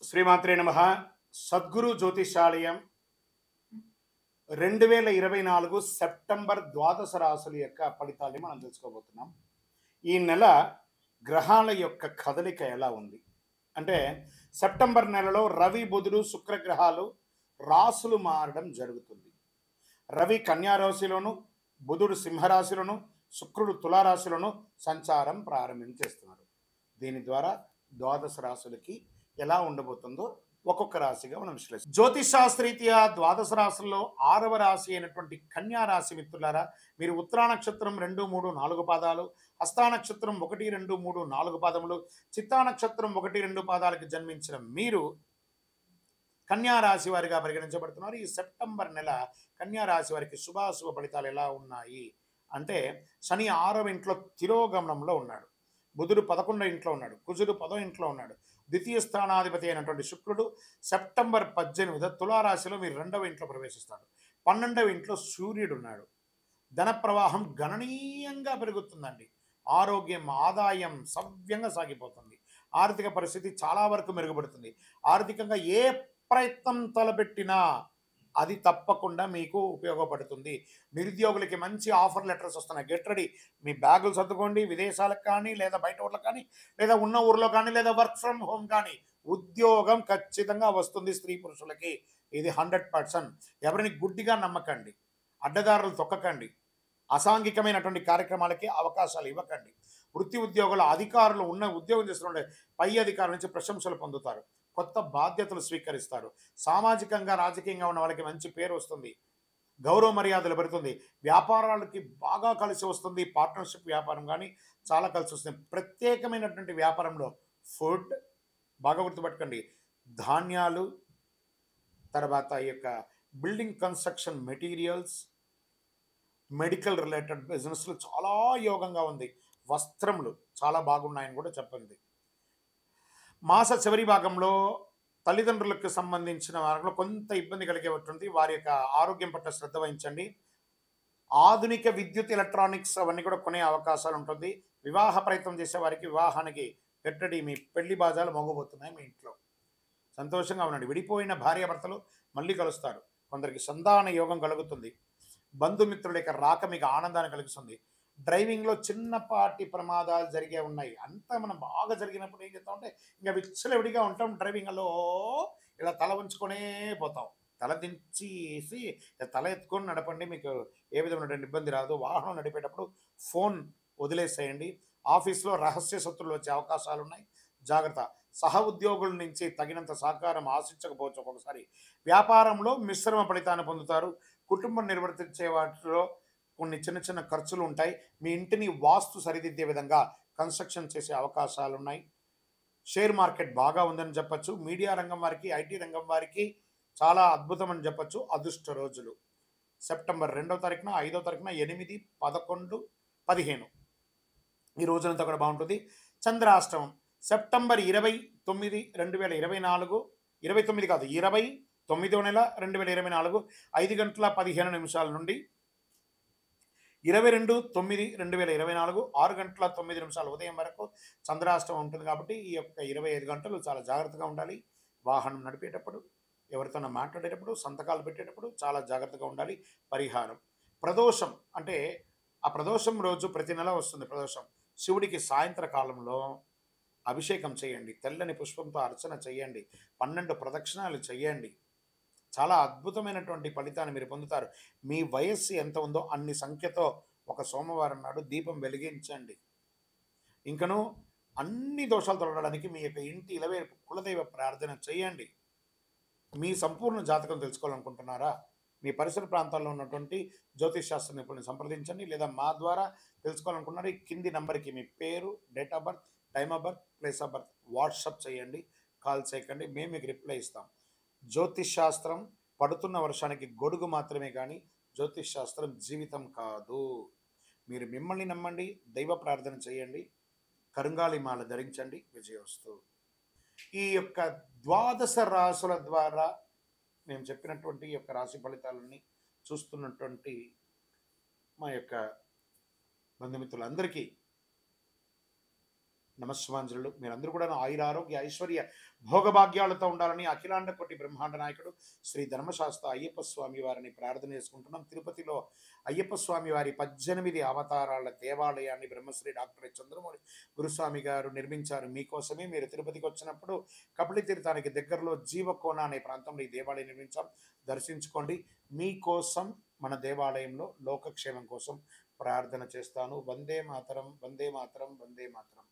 శ్రీమాత్రే నమః. సద్గురు జ్యోతిషాలయం 2024 సెప్టెంబర్ ద్వాదశ రాశుల యొక్క ఫలితాల్ని మనం తెలుసుకోబోతున్నాం. ఈ నెల గ్రహాల యొక్క కదలిక ఎలా ఉంది అంటే, సెప్టెంబర్ నెలలో రవి బుధుడు శుక్ర గ్రహాలు రాశులు మారడం జరుగుతుంది. రవి కన్యా రాశిలోను, బుధుడు సింహరాశిలోను, శుక్రుడు తులారాశిలోను సంచారం ప్రారంభించేస్తున్నారు. దీని ద్వారా ద్వాదశ రాశులకి ఎలా ఉండబోతుందో ఒక్కొక్క రాశిగా మనం విశ్లేషిస్తాం. జ్యోతిషాస్త్రీత్యా ద్వాదశ రాశుల్లో 6వ రాశి అయినటువంటి కన్యా రాశి మిత్రులారా, మీరు ఉత్తరా నక్షత్రం 2, 3, 4 పాదాలు, హస్తా నక్షత్రం 1, 2, 3, 4 పాదములు, చిత్తా నక్షత్రం 1, 2 పాదాలకు జన్మించిన మీరు కన్యా రాశి వారిగా పరిగణించబడుతున్నారు. ఈ సెప్టెంబర్ నెల కన్యా రాశి వారికి శుభాశుభ ఫలితాలు ఎలా ఉన్నాయి అంటే, శని 6వ ఇంట్లో తిరోగమనంలో ఉన్నాడు, బుధుడు 11వ ఇంట్లో ఉన్నాడు, కుజుడు 10వ ఇంట్లో ఉన్నాడు, ద్వితీయ స్థానాధిపతి అయినటువంటి శుక్రుడు సెప్టెంబర్ 18 తులారాశిలో మీరు 2వ ఇంట్లో ప్రవేశిస్తాడు. 12వ ఇంట్లో సూర్యుడు ఉన్నాడు. ధన ప్రవాహం గణనీయంగా పెరుగుతుందండి. ఆరోగ్యం, ఆదాయం సవ్యంగా సాగిపోతుంది. ఆర్థిక పరిస్థితి చాలా వరకు మెరుగుపడుతుంది. ఆర్థికంగా ఏ ప్రయత్నం తలపెట్టినా అది తప్పకుండా మీకు ఉపయోగపడుతుంది. నిరుద్యోగులకి మంచి ఆఫర్ లెటర్స్ వస్తున్నాయి. Get ready. మీ బ్యాగులు సర్దుకోండి. విదేశాలకు కానీ, లేదా బయట ఊర్లకు కానీ, లేదా ఉన్న ఊర్లో కానీ, లేదా వర్క్ ఫ్రమ్ హోమ్ కానీ ఉద్యోగం ఖచ్చితంగా వస్తుంది స్త్రీ పురుషులకి. ఇది 100%. ఎవరిని గుడ్డిగా నమ్మకండి, అడ్డదారులు తొక్కకండి, అసాంఘికమైనటువంటి కార్యక్రమాలకి అవకాశాలు ఇవ్వకండి. వృత్తి ఉద్యోగుల అధికారులు ఉన్న ఉద్యోగం చేస్తున్న పై అధికారుల నుంచి ప్రశంసలు పొందుతారు. కొత్త బాధ్యతలు స్వీకరిస్తారు. సామాజికంగా, రాజకీయంగా ఉన్న వాళ్ళకి మంచి పేరు వస్తుంది. గౌరవ మర్యాదలు పెరుగుతుంది. వ్యాపారాలకి బాగా కలిసి వస్తుంది. పార్ట్నర్షిప్ వ్యాపారం కానీ చాలా కలిసి వస్తుంది. ప్రత్యేకమైనటువంటి వ్యాపారంలో ఫుడ్ బాగా గుర్తుపెట్టుకోండి, ధాన్యాలు, తర్వాత ఈ యొక్క building construction materials, medical related బిజినెస్లు చాలా యోగంగా ఉంది. వస్త్రములు చాలా బాగున్నాయని కూడా చెప్పింది. మాస చివరి భాగంలో తల్లిదండ్రులకు సంబంధించిన వారిలో కొంత ఇబ్బంది కలిగే ఉంటుంది. వారి యొక్క ఆరోగ్యం పట్ల శ్రద్ధ వహించండి. ఆధునిక విద్యుత్, ఎలక్ట్రానిక్స్ అవన్నీ కూడా కొనే అవకాశాలు ఉంటుంది. వివాహ ప్రయత్నం చేసే వారికి వివాహానికి గెట్టడి, మీ పెళ్లి బాజాలు మోగబోతున్నాయి. మీ ఇంట్లో సంతోషంగా ఉండండి. విడిపోయిన భార్యాభర్తలు మళ్ళీ కలుస్తారు. కొందరికి సంతాన యోగం కలుగుతుంది. బంధుమిత్రుల యొక్క రాక మీకు ఆనందాన్ని కలిగిస్తుంది. డ్రైవింగ్లో చిన్నపాటి ప్రమాదాలు జరిగే ఉన్నాయి. అంతా మనం బాగా జరిగినప్పుడు ఏం చేస్తామంటే ఇంకా విచ్చలవిడిగా ఉంటాం. డ్రైవింగ్లో ఇలా తల ఉంచుకొనే పోతాం. తల దించేసి తల ఎత్తుకొని నడపండి. మీకు ఏ విధమైనటువంటి ఇబ్బంది రాదు. వాహనం నడిపేటప్పుడు ఫోన్ వదిలేసేయండి. ఆఫీస్లో రహస్య శత్రువులు వచ్చే అవకాశాలు ఉన్నాయి. జాగ్రత్త. సహ ఉద్యోగుల నుంచి తగినంత సహకారం ఆశించకపోవచ్చు ఒక్కొక్కసారి. వ్యాపారంలో మిశ్రమ ఫలితాన్ని పొందుతారు. కుటుంబం నిర్వర్తించే వాటిలో కొన్ని చిన్న చిన్న ఖర్చులు ఉంటాయి. మీ ఇంటిని వాస్తు సరిదిద్దే విధంగా కన్స్ట్రక్షన్ చేసే అవకాశాలు ఉన్నాయి. షేర్ మార్కెట్ బాగా ఉందని చెప్పచ్చు. మీడియా రంగం వారికి, ఐటీ రంగం వారికి చాలా అద్భుతం అని చెప్పచ్చు. అదృష్ట రోజులు సెప్టెంబర్ 2వ తారీఖున, 5వ తారీఖున, 8, 11, 15 ఈ రోజునంతా కూడా బాగుంటుంది. చంద్రాష్టమం సెప్టెంబర్ 29, 2024, 29 కాదు 29వ నెల 2024 5:15 నుండి 22/9/2024 6:09 ఉదయం వరకు చంద్రాష్టమం ఉంటుంది. కాబట్టి ఈ యొక్క 25 గంటలు చాలా జాగ్రత్తగా ఉండాలి. వాహనం నడిపేటప్పుడు, ఎవరితోనో మాట్లాడేటప్పుడు, సంతకాలు పెట్టేటప్పుడు చాలా జాగ్రత్తగా ఉండాలి. పరిహారం ప్రదోషం అంటే, ఆ ప్రదోషం రోజు ప్రతి నెల వస్తుంది ప్రదోషం. శివుడికి సాయంత్ర కాలంలో అభిషేకం చేయండి. తెల్లని పుష్పంతో అర్చన చేయండి. 12 ప్రదక్షిణాలు చేయండి. చాలా అద్భుతమైనటువంటి ఫలితాన్ని మీరు పొందుతారు. మీ వయస్సు ఎంత ఉందో అన్ని సంఖ్యతో ఒక సోమవారం నాడు దీపం వెలిగించండి. ఇంకను అన్ని దోషాలు తొలగడానికి మీ యొక్క ఇంటి ఇలవేల్పు కులదైవ ప్రార్థన చేయండి. మీ సంపూర్ణ జాతకం తెలుసుకోవాలనుకుంటున్నారా? మీ పరిసర ప్రాంతాల్లో ఉన్నటువంటి జ్యోతిష్ శాస్త్ర నిపుణులను సంప్రదించండి. లేదా మా ద్వారా తెలుసుకోవాలనుకున్నారు, ఈ కింది నంబర్కి మీ పేరు, date of birth, time of birth, place of birth WhatsApp చేయండి. కాల్ చేయకండి, మేము మీకు రిప్లై ఇస్తాం. జ్యోతిష్ శాస్త్రం పడుతున్న వర్షానికి గొడుగు మాత్రమే కానీ జ్యోతిష్ శాస్త్రం జీవితం కాదు. మీరు మిమ్మల్ని నమ్మండి, దైవ ప్రార్థన చేయండి, కరుంగాలి మాల ధరించండి. విజయోస్తు. ఈ యొక్క ద్వాదశ రాశుల ద్వారా నేను చెప్పినటువంటి ఈ యొక్క రాశి ఫలితాలని చూస్తున్నటువంటి మా యొక్క బంధుమిత్రులందరికీ నమస్వాంజలు. మీరందరూ కూడా ఆయుర ఆరోగ్య ఐశ్వర్య భోగభాగ్యాలతో ఉండాలని అఖిలాండ కోటి బ్రహ్మాండ నాయకుడు శ్రీ ధర్మశాస్త్ర అయ్యప్ప స్వామి వారిని ప్రార్థన చేసుకుంటున్నాం. తిరుపతిలో అయ్యప్ప స్వామి వారి 18 అవతారాల దేవాలయాన్ని బ్రహ్మశ్రీ డాక్టర్ చంద్రమౌళి గురుస్వామి గారు నిర్మించారు మీకోసమే. మీరు తిరుపతికి వచ్చినప్పుడు కపిలి తీర్థానికి దగ్గరలో జీవకోన అనే ప్రాంతంలో ఈ దేవాలయం నిర్మించాం, దర్శించుకోండి. మీకోసం మన దేవాలయంలో లోకక్షేమం కోసం ప్రార్థన చేస్తాను. వందే మాతరం, వందే మాతరం, వందే మాతరం.